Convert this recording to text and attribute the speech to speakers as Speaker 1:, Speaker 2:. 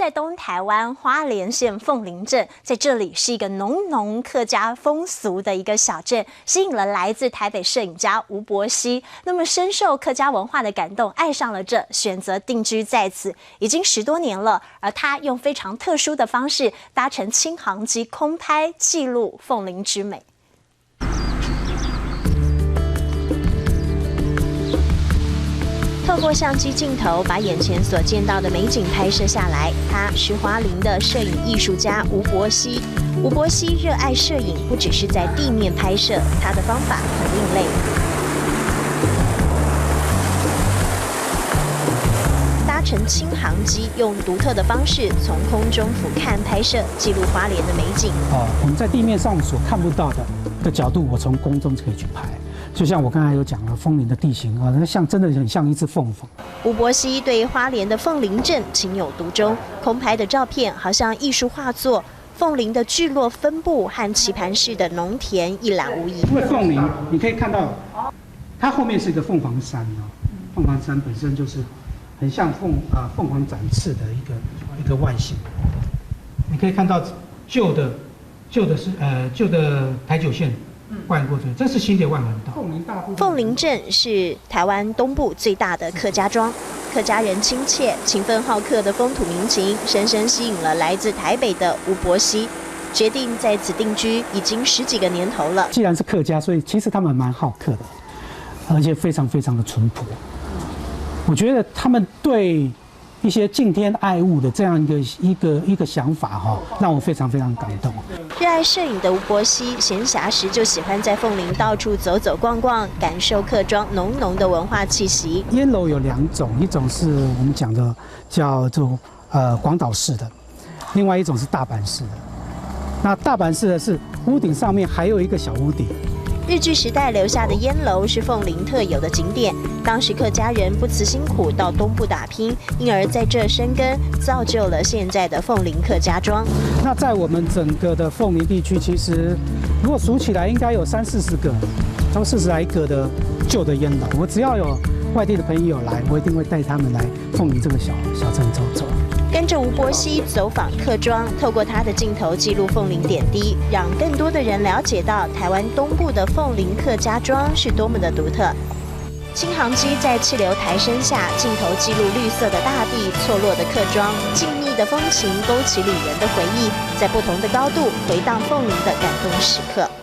Speaker 1: 在东台湾花莲县凤林镇，在这里是一个浓客家风俗的一个小镇，吸引了来自台北摄影家吴伯希。那么深受客家文化的感动，爱上了这，选择定居在此，已经10多年了。而他用非常特殊的方式，搭乘轻航机空拍，记录凤林之美。 透过相机镜头，把眼前所见到的美景拍摄下来。他是花莲的摄影艺术家吴伯希。吴伯希热爱摄影，不只是在地面拍摄，他的方法很另类。搭乘轻航机，用独特的方式从空中俯瞰拍摄，记录花莲的美景。
Speaker 2: 我们在地面上所看不到的角度，我从空中可以去拍。 就像我刚才有讲了，凤林的地形啊，那真的很像一只凤凰。
Speaker 1: 吴伯希对花莲的凤林镇情有独钟，空拍的照片好像艺术画作，凤林的聚落分布和棋盘式的农田一览无遗。
Speaker 2: 因为凤林，你可以看到，它后面是一个凤凰山啊，凤凰山本身就是很像凤凰展翅的一个外形。你可以看到旧的台九线。 贯过去，这是新的万环道。
Speaker 1: 凤林镇是台湾东部最大的客家庄，客家人亲切、勤奋好客的风土民情，深深吸引了来自台北的吴伯希，决定在此定居，已经10几个年头了。
Speaker 2: 既然是客家，所以其实他们蛮好客的，而且非常的淳朴。我觉得他们对一些敬天爱物的这样一个想法哈，让我非常感动。
Speaker 1: 热爱摄影的吴伯希，闲暇时就喜欢在凤林到处走走逛逛，感受客庄浓的文化气息。
Speaker 2: 烟楼有2种，一种是我们讲的叫做广岛式的，另外一种是大阪式的。那大阪式的是屋顶上面还有一个小屋顶。
Speaker 1: 日据时代留下的烟楼是凤林特有的景点，当时客家人不辞辛苦到东部打拼，因而在这生根，造就了现在的凤林客家庄。
Speaker 2: 那在我们整个的凤林地区，其实如果数起来，应该有30-40个，超过40来个的旧的烟楼。我只要有外地的朋友来，我一定会带他们来凤林这个小镇走走。
Speaker 1: 跟着吴伯希走访客庄，透过他的镜头记录凤林点滴，让更多的人了解到台湾东部的凤林客家庄是多么的独特。轻航机在气流抬升下，镜头记录绿色的大地、错落的客庄、静谧的风情，勾起旅人的回忆，在不同的高度回荡凤林的感动时刻。